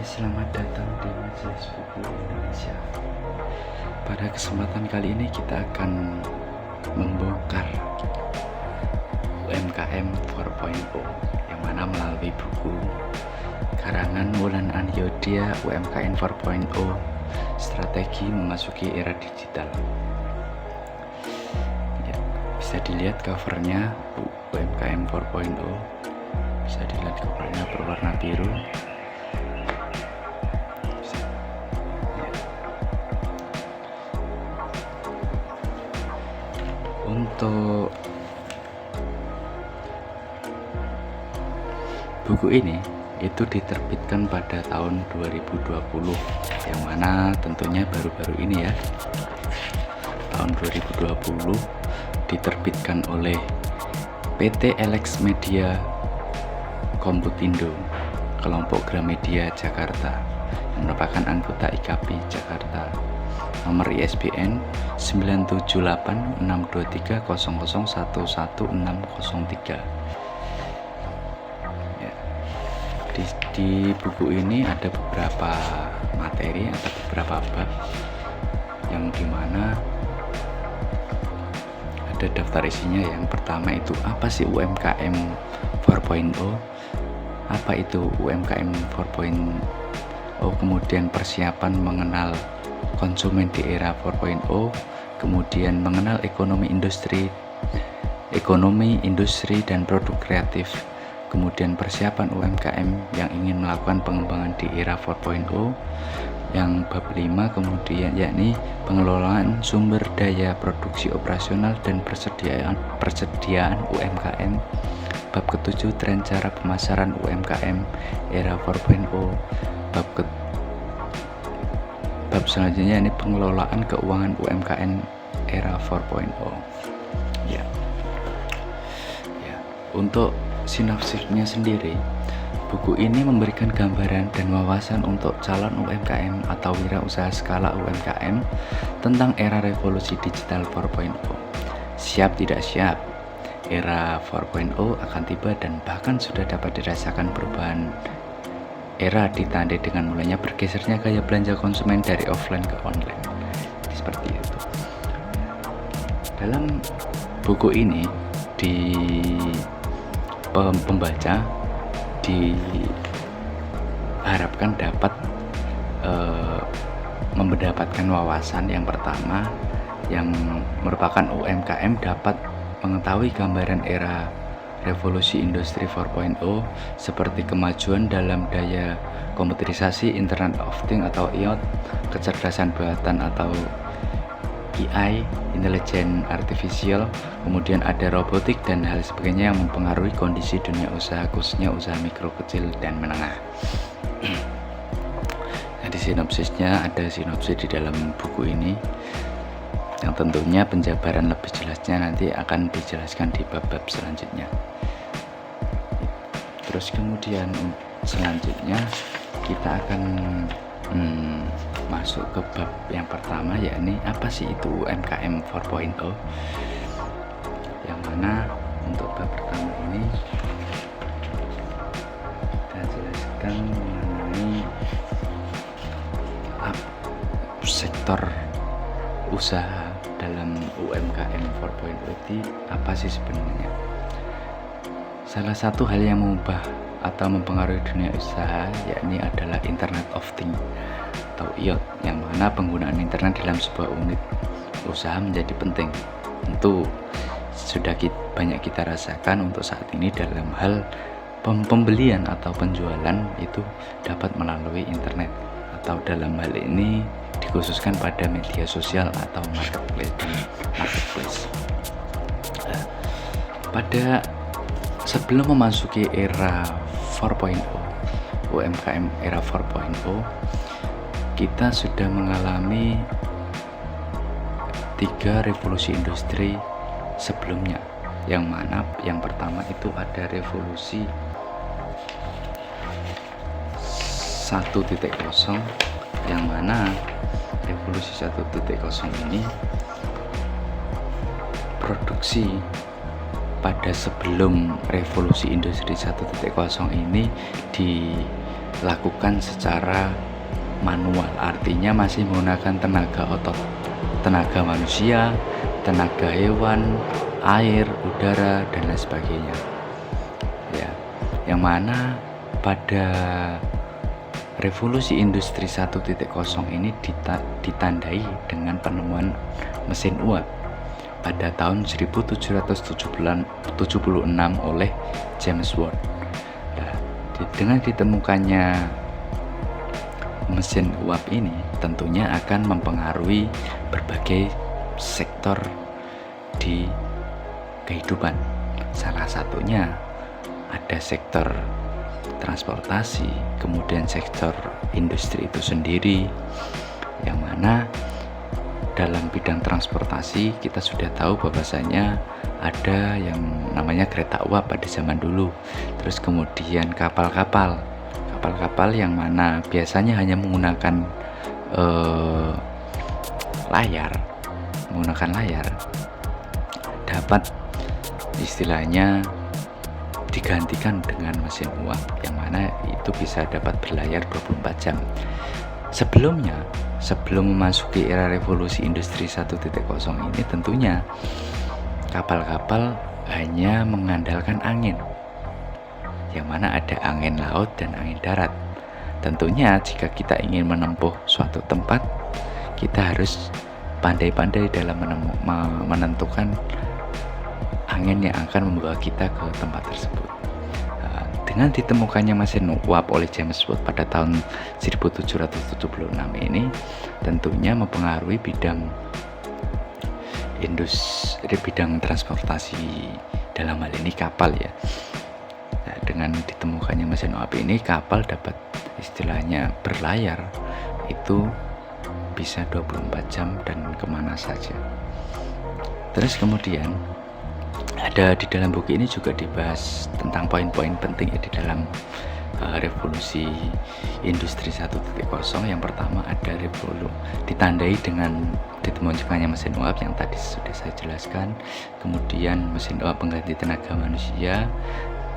Oke, selamat datang di Majelis Buku Indonesia. Pada kesempatan kali ini kita akan membongkar UMKM 4.0 yang mana melalui buku karangan Wulan Andiodya UMKM 4.0 Strategi Memasuki Era Digital. Ya, bisa dilihat covernya UMKM 4.0. Bisa dilihat covernya berwarna biru. Untuk buku ini itu diterbitkan pada tahun 2020, yang mana tentunya baru-baru ini ya. Tahun 2020 diterbitkan oleh PT Elex Media Komputindo, kelompok Gramedia Jakarta, yang merupakan anggota IKP Jakarta. Nomor ISBN 9786230011603. Ya. Di buku ini ada beberapa materi atau beberapa bab yang dimana ada daftar isinya. Yang pertama itu apa sih UMKM 4.0, apa itu UMKM 4.0, kemudian persiapan mengenal konsumen di era 4.0, kemudian mengenal ekonomi industri dan produk kreatif, kemudian persiapan UMKM yang ingin melakukan pengembangan di era 4.0. Yang bab 5 kemudian yakni pengelolaan sumber daya produksi operasional dan persediaan UMKM. Bab ke-7 tren cara pemasaran UMKM era 4.0. Bab selanjutnya ini pengelolaan keuangan UMKM era 4.0. Ya. Untuk sinopsisnya sendiri, buku ini memberikan gambaran dan wawasan untuk calon UMKM atau wirausaha skala UMKM tentang era revolusi digital 4.0. Siap tidak siap, era 4.0 akan tiba dan bahkan sudah dapat dirasakan perubahan era ditandai dengan mulanya bergesernya gaya belanja konsumen dari offline ke online. Seperti itu. Dalam buku ini pembaca diharapkan dapat mendapatkan wawasan yang pertama, yang merupakan UMKM dapat mengetahui gambaran era revolusi industri 4.0 seperti kemajuan dalam daya komputerisasi, Internet of Things atau IoT, kecerdasan buatan atau AI, intelijen artifisial, kemudian ada robotik dan hal sebagainya yang mempengaruhi kondisi dunia usaha, khususnya usaha mikro, kecil, dan menengah. Nah, di sinopsisnya ada sinopsis di dalam buku ini, yang tentunya penjabaran lebih jelasnya nanti akan dijelaskan di bab-bab selanjutnya. Terus kemudian selanjutnya kita akan masuk ke bab yang pertama, yakni apa sih itu UMKM 4.0, yang mana untuk bab pertama ini kita jelaskan mengenai sektor usaha dalam UMKM 4.0 itu apa sih sebenarnya. Salah satu hal yang mengubah atau mempengaruhi dunia usaha yakni adalah Internet of Things atau IoT, yang mana penggunaan internet dalam sebuah unit usaha menjadi penting. Tentu sudah banyak kita rasakan untuk saat ini dalam hal pembelian atau penjualan itu dapat melalui internet, atau dalam hal ini dikhususkan pada media sosial atau marketplace. Pada sebelum memasuki era 4.0, UMKM era 4.0, kita sudah mengalami 3 revolusi industri sebelumnya, yang mana yang pertama itu ada revolusi 1.0, yang mana revolusi 1.0 ini produksi pada sebelum revolusi industri 1.0 ini lakukan secara manual, artinya masih menggunakan tenaga otot, tenaga manusia, tenaga hewan, air, udara, dan lain sebagainya. Ya, yang mana pada revolusi industri 1.0 ini ditandai dengan penemuan mesin uap pada tahun 1776 oleh James Watt. Nah, dengan ditemukannya mesin uap ini tentunya akan mempengaruhi berbagai sektor di kehidupan. Salah satunya ada sektor transportasi, kemudian sektor industri itu sendiri, yang mana dalam bidang transportasi kita sudah tahu bahwasanya ada yang namanya kereta uap pada zaman dulu. Terus kemudian kapal-kapal yang mana biasanya hanya menggunakan layar dapat istilahnya digantikan dengan mesin uap, yang mana itu bisa dapat berlayar 24 jam. Sebelum memasuki era revolusi industri 1.0 ini, tentunya kapal-kapal hanya mengandalkan angin, yang mana ada angin laut dan angin darat. Tentunya jika kita ingin menempuh suatu tempat, kita harus pandai-pandai dalam menentukan angin yang akan membawa kita ke tempat tersebut. Dengan ditemukannya mesin uap oleh James Watt pada tahun 1776 ini tentunya mempengaruhi bidang transportasi, dalam hal ini kapal ya. Nah, dengan ditemukannya mesin uap ini, kapal dapat istilahnya berlayar itu bisa 24 jam dan kemana saja. Terus kemudian ada di dalam buku ini juga dibahas tentang poin-poin penting ya di dalam revolusi industri 1.0. Yang pertama ada ditandai dengan ditemukannya mesin uap yang tadi sudah saya jelaskan. Kemudian mesin uap pengganti tenaga manusia,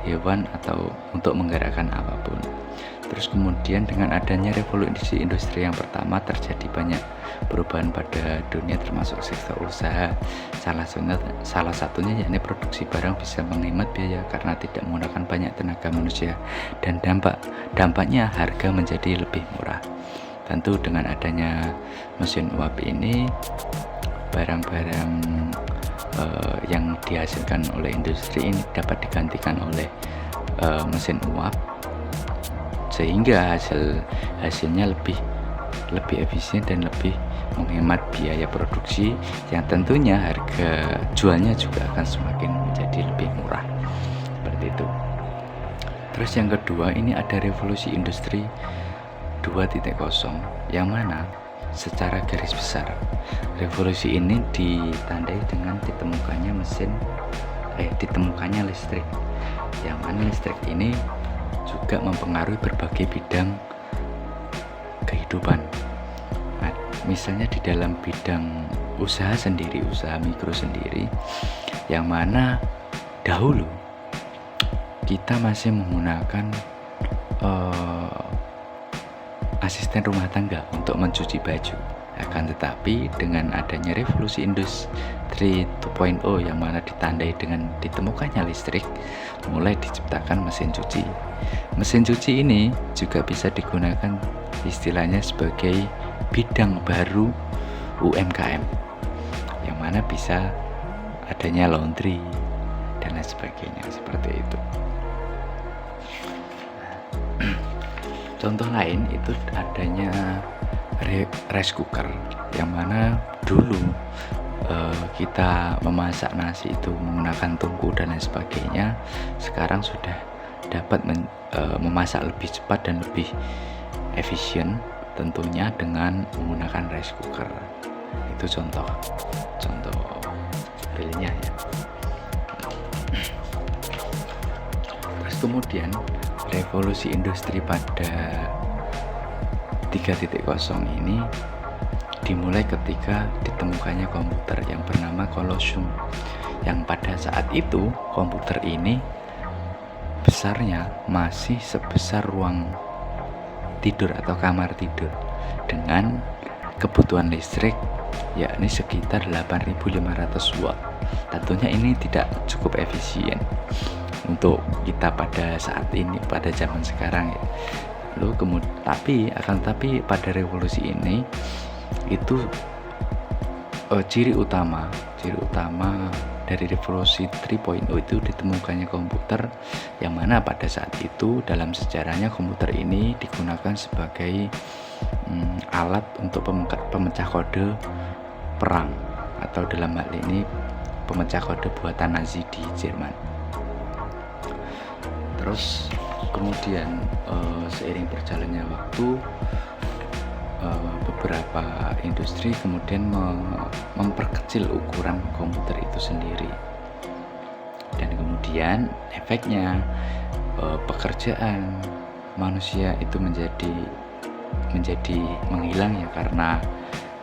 hewan, atau untuk menggerakkan apapun. Terus kemudian dengan adanya revolusi industri yang pertama terjadi banyak perubahan pada dunia termasuk sektor usaha. Salah satunya yakni produksi barang bisa menghemat biaya karena tidak menggunakan banyak tenaga manusia, dan dampaknya harga menjadi lebih murah. Tentu dengan adanya mesin uap ini, barang-barang yang dihasilkan oleh industri ini dapat digantikan oleh mesin uap, sehingga hasilnya lebih efisien dan lebih menghemat biaya produksi, yang tentunya harga jualnya juga akan semakin menjadi lebih murah, seperti itu. Terus yang kedua ini ada revolusi industri 2.0, yang mana secara garis besar revolusi ini ditandai dengan ditemukannya listrik, yang mana listrik ini juga mempengaruhi berbagai bidang kehidupan. Nah, misalnya di dalam bidang usaha mikro sendiri, yang mana dahulu kita masih menggunakan asisten rumah tangga untuk mencuci baju. Akan tetapi dengan adanya revolusi industri 2.0 yang mana ditandai dengan ditemukannya listrik, mulai diciptakan mesin cuci. Mesin cuci ini juga bisa digunakan istilahnya sebagai bidang baru UMKM, yang mana bisa adanya laundry dan lain sebagainya, seperti itu. Contoh lain itu adanya rice cooker, yang mana dulu kita memasak nasi itu menggunakan tungku dan lain sebagainya. Sekarang sudah dapat memasak lebih cepat dan lebih efisien, tentunya dengan menggunakan rice cooker. Itu contoh realnya ya. Terus kemudian revolusi industri pada 3.0 ini dimulai ketika ditemukannya komputer yang bernama Colosseum, yang pada saat itu komputer ini besarnya masih sebesar ruang tidur atau kamar tidur dengan kebutuhan listrik yakni sekitar 8.500 watt. Tentunya ini tidak cukup efisien untuk kita pada saat ini, pada zaman sekarang ya. Tapi pada revolusi ini itu ciri utama dari revolusi 3.0 itu ditemukannya komputer, yang mana pada saat itu dalam sejarahnya komputer ini digunakan sebagai alat untuk pemecah kode perang, atau dalam hal ini pemecah kode buatan Nazi di Jerman. Terus kemudian seiring berjalannya waktu, beberapa industri kemudian memperkecil ukuran komputer itu sendiri, dan kemudian efeknya pekerjaan manusia itu menjadi menghilang ya,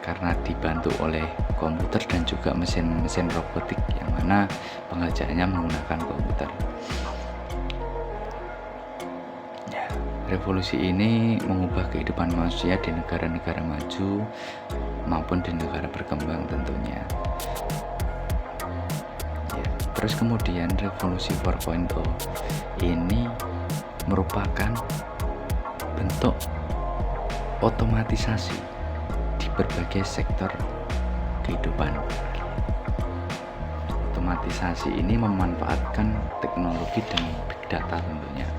karena dibantu oleh komputer dan juga mesin robotik yang mana pengerjaannya menggunakan komputer. Revolusi ini mengubah kehidupan manusia di negara-negara maju maupun di negara berkembang tentunya. Terus kemudian revolusi 4.0 ini merupakan bentuk otomatisasi di berbagai sektor kehidupan. Otomatisasi ini memanfaatkan teknologi dan big data tentunya.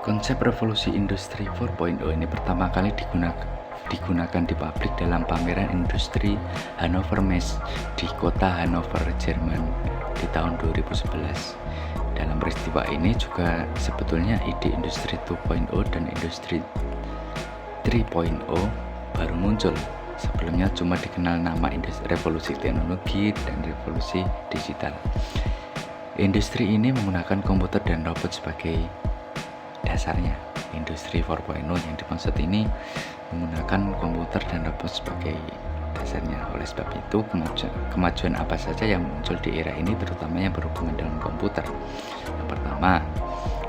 Konsep revolusi industri 4.0 ini pertama kali digunakan di pabrik dalam pameran industri Hannover Messe di kota Hannover, Jerman di tahun 2011. Dalam peristiwa ini juga sebetulnya ide industri 2.0 dan industri 3.0 baru muncul. Sebelumnya cuma dikenal nama revolusi teknologi dan revolusi digital. Industri ini menggunakan komputer dan robot sebagai dasarnya. Industri 4.0 yang dimaksud ini menggunakan komputer dan robot sebagai dasarnya. Oleh sebab itu, kemajuan apa saja yang muncul di era ini terutama yang berhubungan dengan komputer. Yang pertama,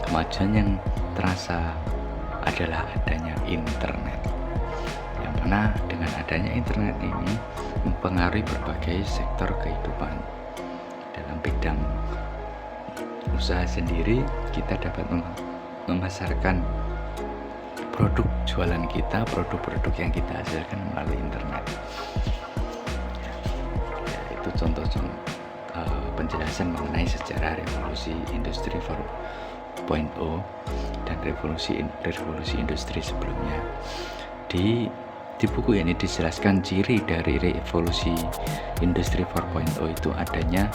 kemajuan yang terasa adalah adanya internet, yang mana dengan adanya internet ini mempengaruhi berbagai sektor kehidupan. Dalam bidang usaha sendiri, kita dapat memasarkan produk jualan kita, produk-produk yang kita hasilkan melalui internet. Itu contoh penjelasan mengenai sejarah revolusi industri 4.0 dan revolusi industri sebelumnya. Di buku ini dijelaskan ciri dari revolusi industri 4.0 itu adanya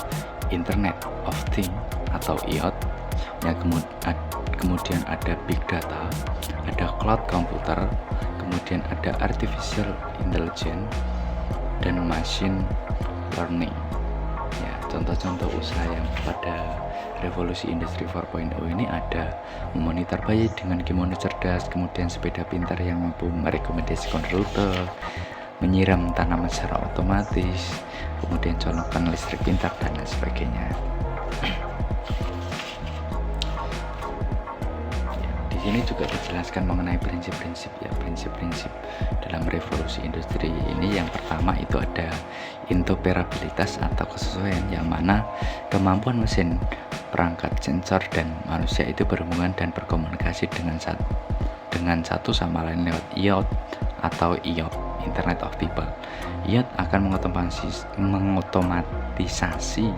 Internet of Things atau IoT, yang kemudian ada big data, ada cloud computer, kemudian ada artificial intelligence dan machine learning. Ya, contoh-contoh usaha yang pada revolusi industri 4.0 ini ada memonitor bayi dengan kimono cerdas, kemudian sepeda pintar yang mampu merekomendasikan rute, menyiram tanaman secara otomatis, kemudian colokan listrik pintar dan lain sebagainya. Di sini juga dijelaskan mengenai prinsip-prinsip dalam revolusi industri ini. Yang pertama itu ada interoperabilitas atau kesesuaian, yang mana kemampuan mesin, perangkat, sensor dan manusia itu berhubungan dan berkomunikasi dengan satu sama lain lewat IoT atau IOP, Internet of People. IoT akan mengotomatisasi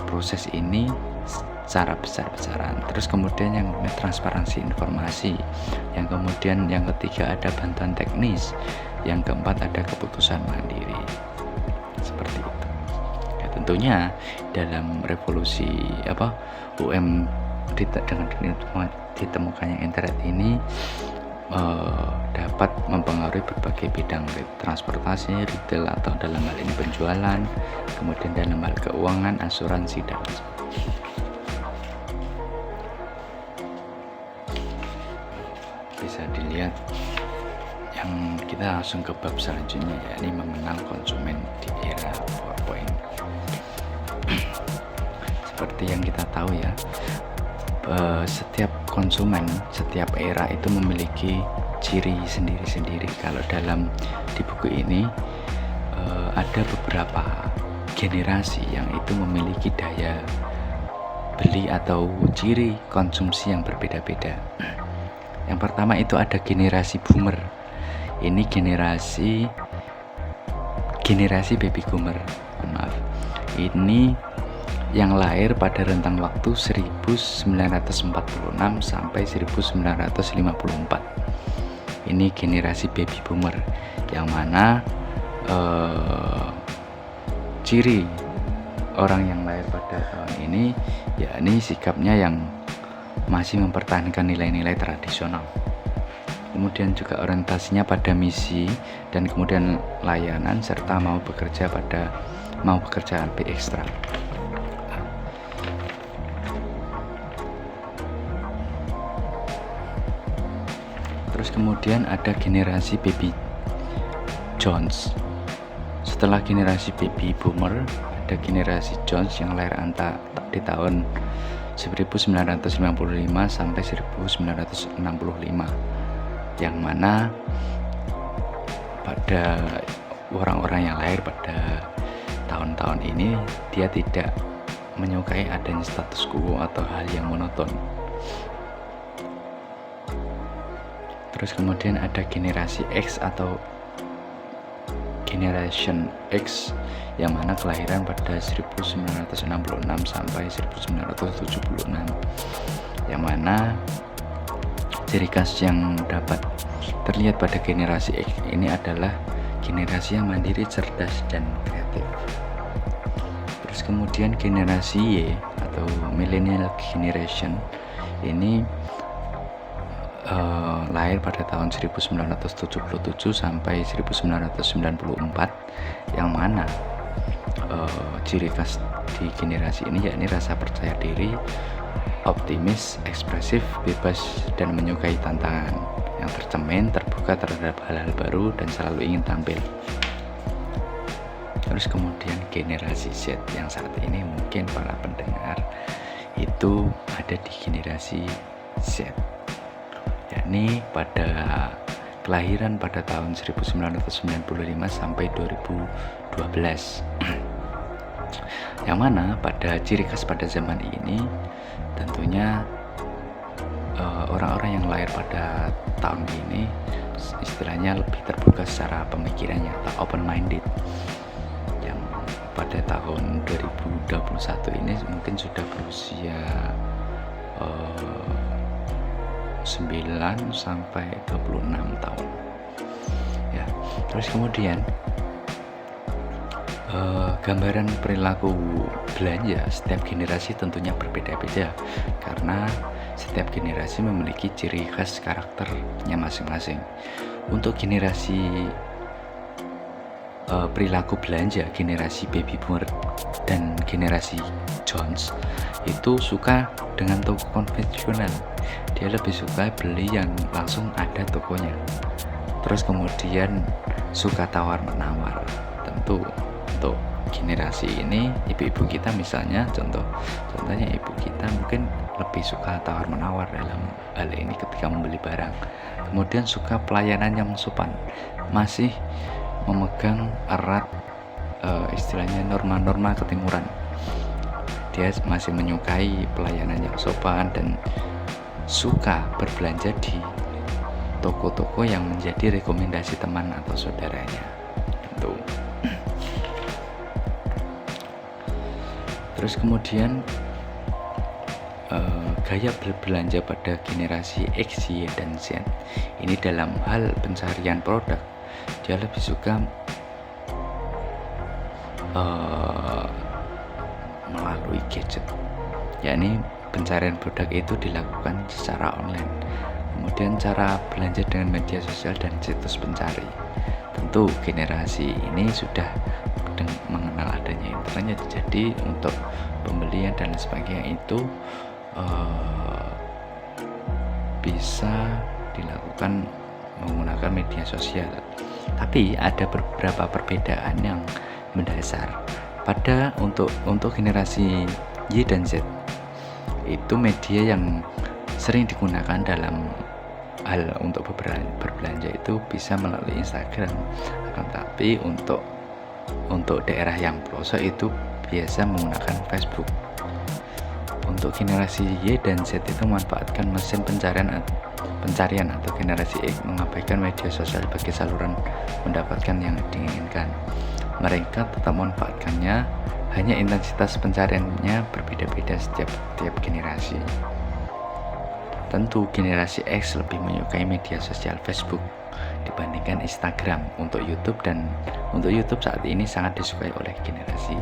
proses ini secara besar-besaran. Terus kemudian yang transparansi informasi, yang kemudian yang ketiga ada bantuan teknis, yang keempat ada keputusan mandiri. Seperti itu. Ya, tentunya dalam revolusi dengan ditemukannya internet ini dapat mempengaruhi berbagai bidang transportasi, retail atau dalam hal ini penjualan, kemudian dalam hal keuangan, asuransi dan sebagainya. Bisa dilihat yang kita langsung ke bab selanjutnya, yakni mengenal konsumen di era 4.0. Seperti yang kita tahu ya, setiap konsumen, setiap era itu memiliki ciri sendiri-sendiri. Kalau dalam di buku ini ada beberapa generasi yang itu memiliki daya beli atau ciri konsumsi yang berbeda-beda. Yang pertama itu ada generasi boomer. Ini generasi baby boomer. Maaf. Ini yang lahir pada rentang waktu 1946 sampai 1954. Ini generasi baby boomer yang mana ciri orang yang lahir pada tahun ini yakni sikapnya yang masih mempertahankan nilai-nilai tradisional, kemudian juga orientasinya pada misi dan kemudian layanan, serta mau bekerja lebih ekstra. Terus kemudian ada generasi baby Jones. Setelah generasi baby boomer ada generasi Jones yang lahir di tahun 1955 sampai 1965, yang mana pada orang-orang yang lahir pada tahun-tahun ini dia tidak menyukai adanya status quo atau hal yang monoton. Terus kemudian ada generasi X atau Generation X yang mana kelahiran pada 1966 sampai 1976, yang mana ciri khas yang dapat terlihat pada generasi X ini adalah generasi yang mandiri, cerdas, dan kreatif. Terus kemudian generasi Y atau Millennial Generation ini lahir pada tahun 1977 sampai 1994, yang mana ciri khas di generasi ini yakni rasa percaya diri, optimis, ekspresif, bebas, dan menyukai tantangan, yang tercermin, terbuka terhadap hal-hal baru, dan selalu ingin tampil. Terus kemudian generasi Z yang saat ini mungkin para pendengar itu ada di generasi Z, yakni pada kelahiran pada tahun 1995 sampai 2012. Yang mana pada ciri khas pada zaman ini tentunya orang-orang yang lahir pada tahun ini istilahnya lebih terbuka secara pemikirannya atau open minded, yang pada tahun 2021 ini mungkin sudah berusia 9 sampai 26 tahun ya. Terus kemudian gambaran perilaku belanja setiap generasi tentunya berbeda-beda karena setiap generasi memiliki ciri khas karakternya masing-masing. Untuk generasi perilaku belanja generasi baby boomer dan generasi Jones itu suka dengan toko konvensional. Dia lebih suka beli yang langsung ada tokonya. Terus kemudian suka tawar-menawar. Tentu untuk generasi ini, ibu-ibu kita misalnya, contohnya ibu kita mungkin lebih suka tawar-menawar dalam hal ini ketika membeli barang. Kemudian suka pelayanan yang sopan, masih memegang erat istilahnya norma-norma ketimuran. Dia masih menyukai pelayanan yang sopan dan suka berbelanja di toko-toko yang menjadi rekomendasi teman atau saudaranya. Tentu. Terus kemudian gaya berbelanja pada generasi X, Y, dan Z ini dalam hal pencarian produk dia lebih suka melalui gadget, yakni pencarian produk itu dilakukan secara online. Kemudian cara belanja dengan media sosial dan situs pencari. Tentu generasi ini sudah mengenal adanya internet, jadi untuk pembelian dan sebagainya itu bisa dilakukan menggunakan media sosial. Tapi ada beberapa perbedaan yang mendasar pada untuk generasi Y dan Z. itu media yang sering digunakan dalam hal untuk berbelanja itu bisa melalui Instagram. Akan tapi untuk daerah yang pelosok itu biasa menggunakan Facebook. Untuk generasi Y dan Z itu memanfaatkan mesin pencarian atau generasi X mengabaikan media sosial bagi saluran mendapatkan yang diinginkan. Mereka tetap memanfaatkannya, hanya intensitas pencariannya berbeda-beda setiap generasi. Tentu generasi X lebih menyukai media sosial Facebook dibandingkan Instagram untuk YouTube, dan untuk YouTube saat ini sangat disukai oleh generasi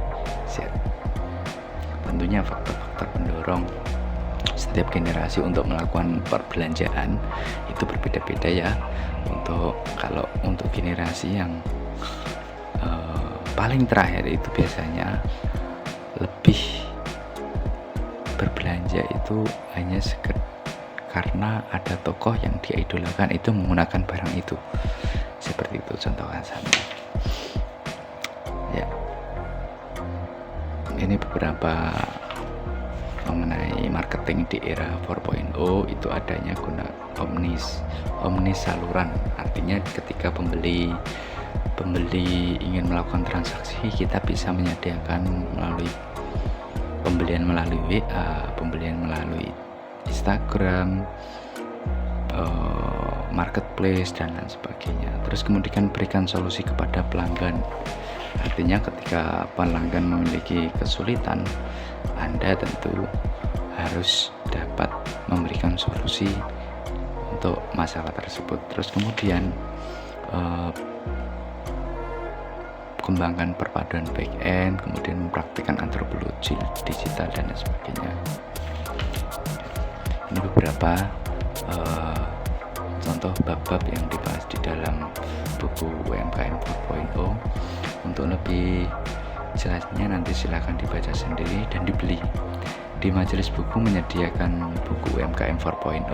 Z. Tentunya faktor-faktor pendorong setiap generasi untuk melakukan perbelanjaan itu berbeda-beda ya. Kalau untuk generasi yang paling terakhir itu biasanya lebih berbelanja itu hanya karena ada tokoh yang dia idolakan itu menggunakan barang itu, seperti itu contoh kasusnya ya. Ini beberapa mengenai marketing di era 4.0 itu adanya guna omnis saluran, artinya ketika pembeli ingin melakukan transaksi, kita bisa menyediakan melalui pembelian melalui WA, pembelian melalui Instagram, marketplace dan lain sebagainya. Terus kemudian berikan solusi kepada pelanggan, artinya ketika pelanggan memiliki kesulitan, Anda tentu harus dapat memberikan solusi untuk masalah tersebut. Terus kemudian kembangkan perpaduan back end, kemudian mempraktikkan antropologi digital dan lain sebagainya. Ini beberapa contoh bab-bab yang dibahas di dalam buku UMKM 4.0. Untuk lebih jelasnya nanti silakan dibaca sendiri dan dibeli. Di Majelis Buku menyediakan buku UMKM 4.0,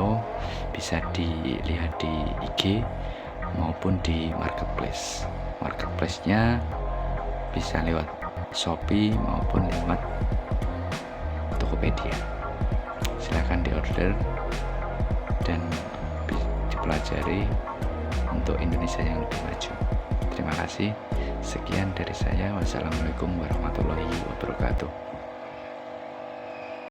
bisa dilihat di IG maupun di marketplace. Marketplace-nya bisa lewat Shopee maupun lewat Tokopedia. Silakan diorder dan dipelajari untuk Indonesia yang lebih maju. Terima kasih. Sekian dari saya. Wassalamualaikum warahmatullahi wabarakatuh.